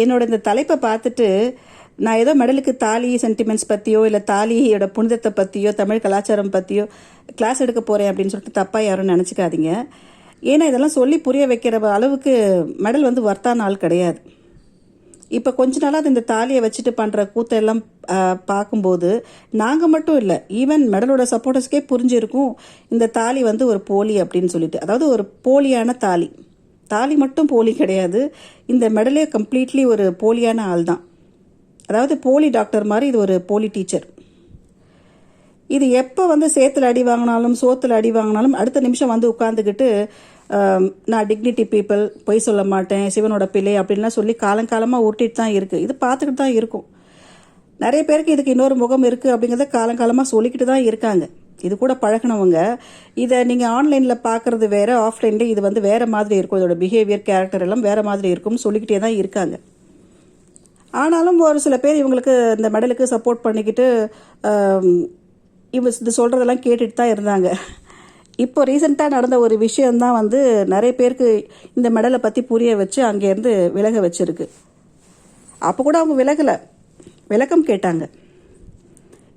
என்னோட இந்த தலைப்பை பார்த்துட்டு நான் ஏதோ மெடலுக்கு தாலி சென்டிமெண்ட்ஸ் பற்றியோ இல்லை தாலியோட புனிதத்தை பற்றியோ தமிழ் கலாச்சாரம் பற்றியோ கிளாஸ் எடுக்க போகிறேன் அப்படின்னு சொல்லிட்டு தப்பாக யாரும் நினச்சிக்காதீங்க. ஏன்னா இதெல்லாம் சொல்லி புரிய வைக்கிற அளவுக்கு மெடல் வந்து வர்த்தான ஆள் கிடையாது. இப்போ கொஞ்ச நாளாக இந்த தாலியை வச்சுட்டு பண்ணுற கூத்தெல்லாம் பார்க்கும்போது நாங்கள் மட்டும் இல்லை, ஈவன் மெடலோட சப்போர்ட்டர்ஸ்க்கே புரிஞ்சிருக்கும் இந்த தாலி வந்து ஒரு போலி அப்படின்னு சொல்லிட்டு. அதாவது ஒரு போலியான தாலி. தாலி மட்டும் போலி கிடையாது, இந்த மெடலே கம்ப்ளீட்லி ஒரு போலியான ஆள் தான். அதாவது போலி டாக்டர் மாதிரி இது ஒரு போலி டீச்சர். இது எப்போ வந்து சேத்துல அடி வாங்கினாலும் சோத்துல அடி வாங்கினாலும் அடுத்த நிமிஷம் வந்து உட்காந்துக்கிட்டு நான் டிக்னிட்டி பீப்புள், பொய் சொல்ல மாட்டேன், சிவனோட பிள்ளை அப்படின்லாம் சொல்லி காலங்காலமாக ஊட்டிட்டு தான் இருக்குது. இது பார்த்துக்கிட்டு தான் இருக்கும். நிறைய பேருக்கு இதுக்கு இன்னொரு முகம் இருக்குது அப்படிங்கிறத காலங்காலமாக சொல்லிக்கிட்டு தான் இருக்காங்க. இது கூட பழகினவங்க இதை நீங்கள் ஆன்லைனில் பார்க்குறது வேறு, ஆஃப்லைனில் இது வந்து வேறு மாதிரி இருக்கும், இதோட பிஹேவியர் கேரக்டர் எல்லாம் வேறு மாதிரி இருக்கும்னு சொல்லிக்கிட்டே தான் இருக்காங்க. ஆனாலும் ஒரு சில பேர் இவங்களுக்கு இந்த மெடலுக்கு சப்போர்ட் பண்ணிக்கிட்டு இது சொல்கிறதெல்லாம் கேட்டுட்டு தான் இருந்தாங்க. இப்போ ரீசெண்டாக நடந்த ஒரு விஷயந்தான் வந்து நிறைய பேருக்கு இந்த மெடலை பற்றி புரிய வச்சு அங்கேருந்து விலக வச்சுருக்கு. அப்போ கூட அவங்க விளக்கம் கேட்டாங்க.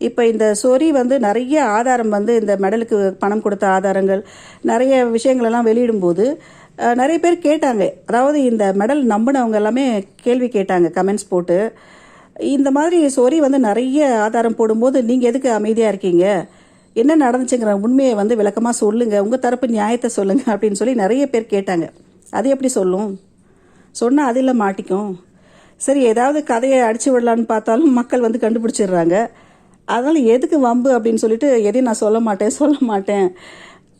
இப்போ இந்த சொரி வந்து நிறைய ஆதாரம் வந்து இந்த மெடலுக்கு பணம் கொடுத்த ஆதாரங்கள் நிறைய விஷயங்களெல்லாம் வெளியிடும்போது நிறைய பேர் கேட்டாங்க. அதாவது இந்த மெடல் நம்பினவங்க எல்லாமே கேள்வி கேட்டாங்க கமெண்ட்ஸ் போட்டு. இந்த மாதிரி சொரி வந்து நிறைய ஆதாரம் போடும்போது நீங்கள் எதுக்கு அமைதியாக இருக்கீங்க, என்ன நடந்துச்சுங்கிற உண்மையை வந்து விளக்கமாக சொல்லுங்கள், உங்கள் தரப்பு நியாயத்தை சொல்லுங்கள் அப்படின்னு சொல்லி நிறைய பேர் கேட்டாங்க. அது எப்படி சொல்லும், சொன்னால் அதில் மாட்டிக்கும். சரி, ஏதாவது கதையை அடிச்சு விடலான்னு பார்த்தாலும் மக்கள் வந்து கண்டுபிடிச்சிடுறாங்க. அதனால் எதுக்கு வம்பு அப்படின்னு சொல்லிட்டு எதையும் நான் சொல்ல மாட்டேன்,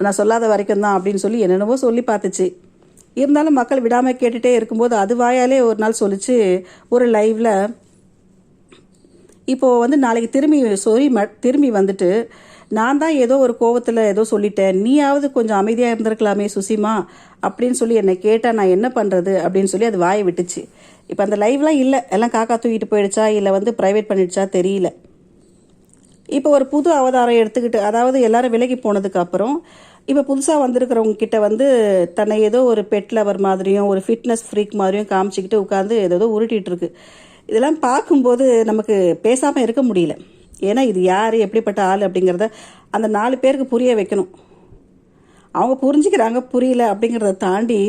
நான் சொல்லாத வரைக்கும் தான் அப்படின்னு சொல்லி என்னென்னவோ சொல்லி பார்த்துச்சு. இருந்தாலும் மக்கள் விடாமல் கேட்டுகிட்டே இருக்கும்போது அது வாயாலே ஒரு நாள் சொல்லிச்சு ஒரு லைவில். இப்போது வந்து நாளைக்கு திரும்பி வந்துட்டு நான் தான் ஏதோ ஒரு கோவத்தில் ஏதோ சொல்லிட்டேன், நீயாவது கொஞ்சம் அமைதியாக இருந்திருக்கலாமே சுசிமா அப்படின்னு சொல்லி என்னை கேட்டால் நான் என்ன பண்ணுறது அப்படின்னு சொல்லி அது வாயை விட்டுச்சு. இப்போ அந்த லைவ்லாம் இல்லை, எல்லாம் காக்கா தூக்கிட்டு போயிடுச்சா இல்லை வந்து ப்ரைவேட் பண்ணிடுச்சா தெரியல. இப்போ ஒரு புது அவதாரம் எடுத்துக்கிட்டு, அதாவது எல்லாரும் விலகி போனதுக்கு அப்புறம் இப்போ புதுசாக வந்திருக்கிறவங்க கிட்ட வந்து தன்னை ஏதோ ஒரு பெட் லவர் மாதிரியும் ஒரு ஃபிட்னஸ் ஃப்ரீக் மாதிரியும் காமிச்சிக்கிட்டு உட்காந்து ஏதோ உருட்டிகிட்டு இருக்கு. இதெல்லாம் பார்க்கும்போது நமக்கு பேசாமல் இருக்க முடியல. ஏன்னா இது யார், எப்படிப்பட்ட ஆள் அப்படிங்கிறத அந்த 4 பேருக்கு புரிய வைக்கணும். அவங்க புரிஞ்சுக்கிறாங்க, புரியல அப்படிங்கிறத தாண்டி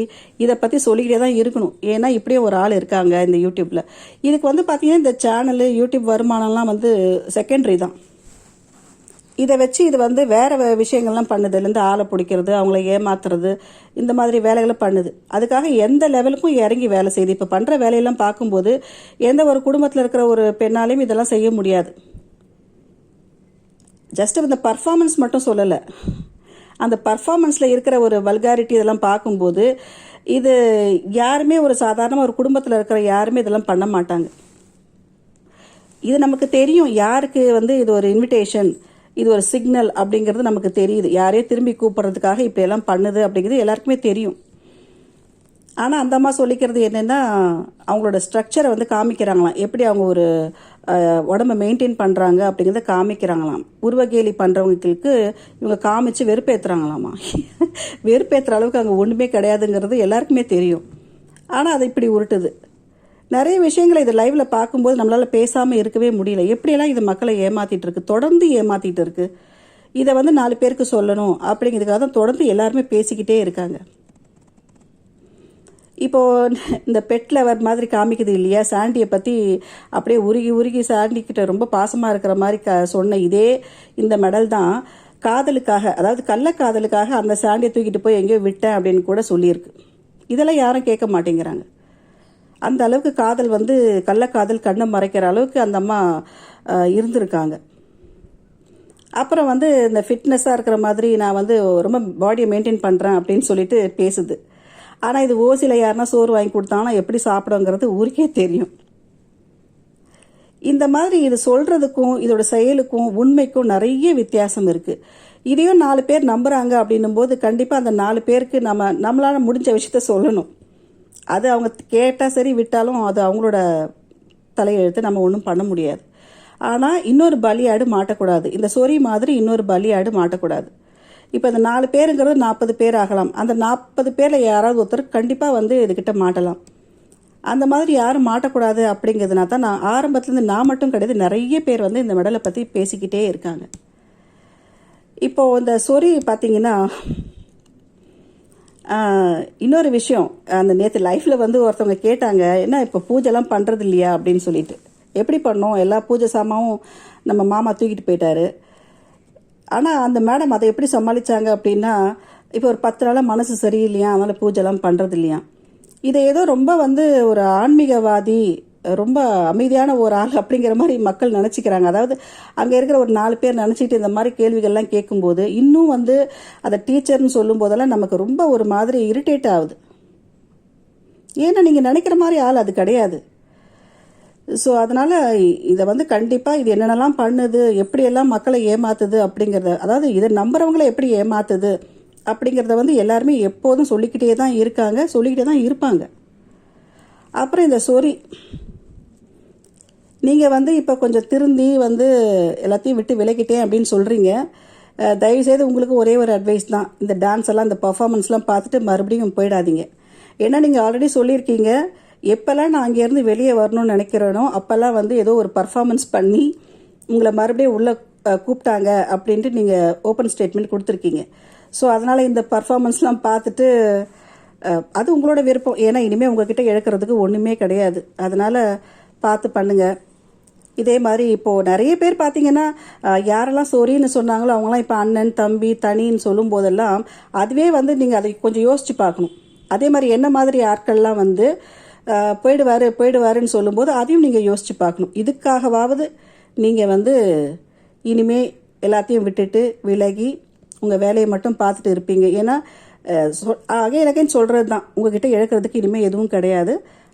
இதை பற்றி சொல்லிக்கிட்டே தான் இருக்கணும். ஏன்னா இப்படியே ஒரு ஆள் இருக்காங்க இந்த யூடியூப்பில். இதுக்கு வந்து பார்த்தீங்கன்னா இந்த சேனலு யூடியூப் வருமானம்லாம் வந்து செகண்டரி தான். இதை வச்சு இது வந்து வேறு விஷயங்கள்லாம் பண்ணுதுலேருந்து ஆளை பிடிக்கிறது, அவங்கள ஏமாத்துறது, இந்த மாதிரி வேலைகளை பண்ணுது. அதுக்காக எந்த லெவலுக்கும் இறங்கி வேலை செய்யுது. இப்போ பண்ணுற வேலையெல்லாம் பார்க்கும்போது எந்த ஒரு குடும்பத்தில் இருக்கிற ஒரு பெண்ணாலையும் இதெல்லாம் செய்ய முடியாது. ஜஸ்ட் இந்த பர்ஃபார்மன்ஸ் மட்டும் சொல்லலை, அந்த பர்ஃபார்மன்ஸில் இருக்கிற ஒரு வல்காரிட்டி இதெல்லாம் பார்க்கும்போது இது யாருமே ஒரு சாதாரணமாக ஒரு குடும்பத்தில் இருக்கிற யாருமே இதெல்லாம் பண்ண மாட்டாங்க. இது நமக்கு தெரியும், யாருக்கு வந்து இது ஒரு இன்விடேஷன், இது ஒரு சிக்னல் அப்படிங்கிறது நமக்கு தெரியுது. யாரையோ திரும்பி கூப்பிட்றதுக்காக இப்படியெல்லாம் பண்ணுது அப்படிங்கிறது எல்லாருக்குமே தெரியும். ஆனால் அந்த அம்மா சொல்லிக்கிறது என்னென்னா அவங்களோட ஸ்ட்ரக்சரை வந்து காமிக்கிறாங்களாம், எப்படி அவங்க ஒரு உடம்பை மெயின்டைன் பண்ணுறாங்க அப்படிங்கிறத காமிக்கிறாங்களாம். உருவகேலி பண்ணுறவங்களுக்கு இவங்க காமிச்சு வெறுப்பேற்றுறாங்களாமா. வெறுப்பேற்றுற அளவுக்கு அங்கே ஒன்றுமே கிடையாதுங்கிறது எல்லாருக்குமே தெரியும். ஆனால் அதை இப்படி உருட்டுது. நிறைய விஷயங்களை இது லைவில் பார்க்கும்போது நம்மளால் பேசாமல் இருக்கவே முடியல. எப்படியெல்லாம் இது மக்களை ஏமாற்றிட்டு இருக்கு, தொடர்ந்து ஏமாற்றிட்டு இருக்கு. இதை வந்து 4 பேருக்கு சொல்லணும் அப்படிங்கிறதுக்காக தான் தொடர்ந்து எல்லாருமே பேசிக்கிட்டே இருக்காங்க. இப்போது இந்த பெட் லவர் மாதிரி காமிக்குது இல்லையா, சாண்டியை பற்றி அப்படியே உருகி சாண்டிக்கிட்ட ரொம்ப பாசமாக இருக்கிற மாதிரி சொன்ன இதே இந்த மெடல் தான் காதலுக்காக, அதாவது கள்ளக்காதலுக்காக அந்த சாண்டியை தூக்கிட்டு போய் எங்கேயோ விட்டேன் அப்படின்னு கூட சொல்லியிருக்கு. இதெல்லாம் யாரும் கேட்க மாட்டேங்கிறாங்க. அந்த அளவுக்கு காதல் வந்து கள்ளக்காதல் கண்ணை மறைக்கிற அளவுக்கு அந்த அம்மா இருந்திருக்காங்க. அப்புறம் வந்து இந்த ஃபிட்னஸாக இருக்கிற மாதிரி நான் வந்து ரொம்ப பாடியை மெயின்டைன் பண்ணுறேன் அப்படின்னு சொல்லிட்டு பேசுது. ஆனால் இது ஓசியில் யாருன்னா சோறு வாங்கி கொடுத்தாங்கன்னா எப்படி சாப்பிடுங்கிறது ஊருக்கே தெரியும். இந்த மாதிரி இது சொல்கிறதுக்கும் இதோட செயலுக்கும் உண்மைக்கும் நிறைய வித்தியாசம் இருக்குது. இதையும் 4 பேர் நம்புகிறாங்க அப்படின்னும் போது கண்டிப்பாக அந்த 4 பேருக்கு நம்மளால் முடிஞ்ச விஷயத்த சொல்லணும். அது அவங்க கேட்டால் சரி, விட்டாலும் அது அவங்களோட தலையெழுத்து, நம்ம ஒன்றும் பண்ண முடியாது. ஆனால் இன்னொரு பலியாடு மாட்டக்கூடாது, இந்த சொறி மாதிரி இன்னொரு பலியாடு மாட்டக்கூடாது. இப்போ இந்த 4 பேருங்கிறது 40 பேர் ஆகலாம். அந்த 40 பேரில் யாராவது ஒருத்தர் கண்டிப்பாக வந்து இதுக்கிட்ட மாட்டலாம். அந்த மாதிரி யாரும் மாட்டக்கூடாது அப்படிங்கிறதுனா தான் நான் ஆரம்பத்துலேருந்து நான் மட்டும் கிடையாது, நிறைய பேர் வந்து இந்த மெடலை பற்றி பேசிக்கிட்டே இருக்காங்க. இப்போது இந்த சொறி பார்த்தீங்கன்னா, இன்னொரு விஷயம், அந்த நேற்று லைஃப்பில் வந்து ஒருத்தவங்க கேட்டாங்க, என்ன இப்போ பூஜைலாம் பண்ணுறது இல்லையா அப்படின்னு சொல்லிட்டு. எப்படி பண்ணோம், எல்லா பூஜை சாமாவும் நம்ம மாமா தூக்கிட்டு போயிட்டாரு. ஆனால் அந்த மேடம் அதை எப்படி சமாளித்தாங்க அப்படின்னா, இப்போ ஒரு 10 நாளாக மனசு சரியில்லையா, அதனால் பூஜைலாம் பண்ணுறது இல்லையா. இதை ஏதோ ரொம்ப வந்து ஒரு ஆன்மீகவாதி, ரொம்ப அமைதியான ஒரு ஆள் அப்படிங்கிற மாதிரி மக்கள் நினச்சிக்கிறாங்க. அதாவது அங்கே இருக்கிற ஒரு 4 பேர் நினச்சிக்கிட்டு இந்த மாதிரி கேள்விகள்லாம் கேட்கும்போது, இன்னும் வந்து அதை டீச்சர்னு சொல்லும் போதெல்லாம் நமக்கு ரொம்ப ஒரு மாதிரி இரிட்டேட் ஆகுது. ஏன்னா நீங்கள் நினைக்கிற மாதிரி ஆள் அது கிடையாது. ஸோ அதனால் இதை வந்து கண்டிப்பாக இது என்னென்னலாம் பண்ணுது, எப்படியெல்லாம் மக்களை ஏமாத்துது அப்படிங்கிறத, அதாவது இதை நம்புறவங்களை எப்படி ஏமாத்துது அப்படிங்கிறத வந்து எல்லாருமே எப்போதும் சொல்லிக்கிட்டே தான் இருக்காங்க, சொல்லிக்கிட்டே தான் இருப்பாங்க. அப்புறம் இந்த சொறி, நீங்கள் வந்து இப்போ கொஞ்சம் திருந்தி வந்து எல்லாத்தையும் விட்டு விலகிட்டேன் அப்படின்னு சொல்கிறீங்க. தயவுசெய்து உங்களுக்கு ஒரே ஒரு அட்வைஸ் தான், இந்த டான்ஸ் எல்லாம் இந்த பர்ஃபார்மன்ஸ்லாம் பார்த்துட்டு மறுபடியும் போயிடாதீங்க. ஏன்னா நீங்கள் ஆல்ரெடி சொல்லியிருக்கீங்க, எப்போல்லாம் நான் அங்கேருந்து வெளியே வரணும்னு நினைக்கிறேனோ அப்போல்லாம் வந்து ஏதோ ஒரு பர்ஃபார்மன்ஸ் பண்ணி உங்களை மறுபடியும் உள்ளே கூப்பிட்டாங்க அப்படின்ட்டு நீங்கள் ஓப்பன் ஸ்டேட்மெண்ட் கொடுத்துருக்கீங்க. ஸோ அதனால் இந்த பர்ஃபார்மன்ஸ்லாம் பார்த்துட்டு அது உங்களோட விருப்பம். ஏன்னா இனிமேல் உங்ககிட்ட இழக்கிறதுக்கு ஒன்றுமே கிடையாது. அதனால் பார்த்து பண்ணுங்கள். இதே மாதிரி இப்போது நிறைய பேர் பார்த்தீங்கன்னா, யாரெல்லாம் சொரின்னு சொன்னாங்களோ அவங்களாம் இப்போ அண்ணன் தம்பி தனின்னு சொல்லும் போதெல்லாம் அதுவே வந்து நீங்கள் அதை கொஞ்சம் யோசித்து பார்க்கணும். அதே மாதிரி என்ன மாதிரி ஆட்கள்லாம் வந்து போயிடுவாருன்னு சொல்லும்போது அதையும் நீங்கள் யோசித்து பார்க்கணும். இதுக்காகவாவது நீங்கள் வந்து இனிமே எல்லாத்தையும் விட்டுட்டு விலகி உங்கள் வேலையை மட்டும் பார்த்துட்டு இருப்பீங்க. ஏன்னா அகைன் சொல்கிறது தான், உங்ககிட்ட இழக்கிறதுக்கு இனிமேல் எதுவும் கிடையாது.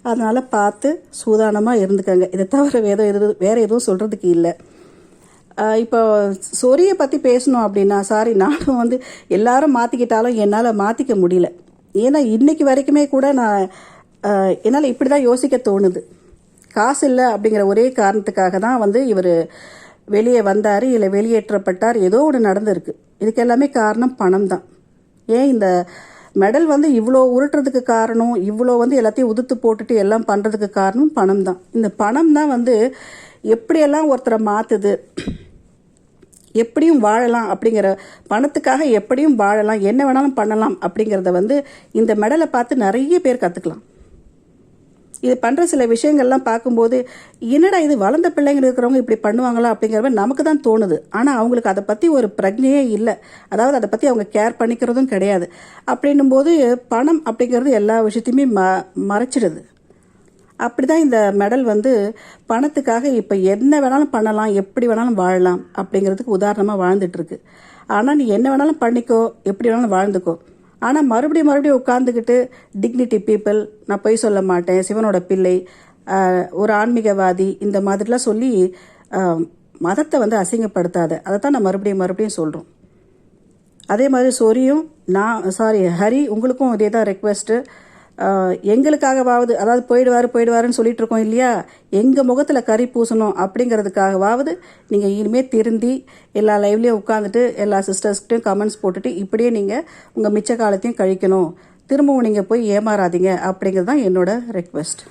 அதனால் பார்த்து சூதானமாக இருந்துக்கங்க. இதை தவிர வேறு எதுவும் சொல்கிறதுக்கு இல்லை. இப்போ சொரியை பற்றி பேசணும் அப்படின்னா, நானும் வந்து எல்லாரும் மாற்றிக்கிட்டாலும் என்னால் மாற்றிக்க முடியல. ஏன்னா இன்றைக்கி வரைக்குமே கூட என்னால் இப்படி தான் யோசிக்க தோணுது. காசு இல்லை அப்படிங்கிற ஒரே காரணத்துக்காக தான் வந்து இவர் வெளியே வந்தார், இல்லை வெளியேற்றப்பட்டார், ஏதோ ஒன்று நடந்திருக்கு. இதுக்கு எல்லாமே காரணம் பணம் தான். ஏன் இந்த மெடல் வந்து இவ்வளோ உருட்டுறதுக்கு காரணம், இவ்வளோ வந்து எல்லாத்தையும் உதுத்து போட்டுட்டு எல்லாம் பண்ணுறதுக்கு காரணம் பணம் தான். இந்த பணம் தான் வந்து எப்படியெல்லாம் ஒருத்தரை மாற்றுது, எப்படியும் வாழலாம் அப்படிங்கிற, பணத்துக்காக எப்படியும் வாழலாம், என்ன வேணாலும் பண்ணலாம் அப்படிங்கிறத வந்து இந்த மெடலை பார்த்து நிறைய பேர் கற்றுக்கலாம். இது பண்ணுற சில விஷயங்கள்லாம் பார்க்கும்போது, என்னடா இது வளர்ந்த பிள்ளைங்க இருக்கிறவங்க இப்படி பண்ணுவாங்களா அப்படிங்கிற மாதிரி நமக்கு தான் தோணுது. ஆனால் அவங்களுக்கு அதை பற்றி ஒரு பிரஜையே இல்லை. அதாவது அதை பற்றி அவங்க கேர் பண்ணிக்கிறதும் கிடையாது. அப்படின்னும் போது பணம் அப்படிங்கிறது எல்லா விஷயத்தையுமே மறைச்சிடுது. அப்படி தான் இந்த மெடல் வந்து பணத்துக்காக இப்போ என்ன வேணாலும் பண்ணலாம், எப்படி வேணாலும் வாழலாம் அப்படிங்கிறதுக்கு உதாரணமாக வாழ்ந்துட்டுருக்கு. ஆனால் நீ என்ன வேணாலும் பண்ணிக்கோ, எப்படி வேணாலும் வாழ்ந்துக்கோ, ஆனால் மறுபடியும் உட்காந்துக்கிட்டு டிக்னிட்டி பீப்புள், நான் பொய் சொல்ல மாட்டேன், சிவனோட பிள்ளை, ஒரு ஆன்மீகவாதி, இந்த மாதிரிலாம் சொல்லி மதத்தை வந்து அசிங்கப்படுத்தாத. அதை தான் நான் மறுபடியும் சொல்கிறோம். அதே மாதிரி சொரியும் ஹரி, உங்களுக்கும் இதே தான் ரெக்வெஸ்ட்டு. எங்களுக்காகவாவது, அதாவது போயிடுவாருன்னு சொல்லிட்டு இருக்கோம் இல்லையா, எங்கள் முகத்தில் கறி பூசணும் அப்படிங்கிறதுக்காகவாவது நீங்கள் இனிமேல் திருந்தி எல்லா லைவ்லேயும் உட்காந்துட்டு எல்லா சிஸ்டர்ஸ்கிட்டையும் கமெண்ட்ஸ் போட்டுட்டு இப்படியே நீங்கள் உங்கள் மிச்ச காலத்தையும் கழிக்கணும். திரும்பவும் நீங்கள் போய் ஏமாறாதீங்க அப்படிங்கிறது தான் என்னோட ரெக்வெஸ்ட்.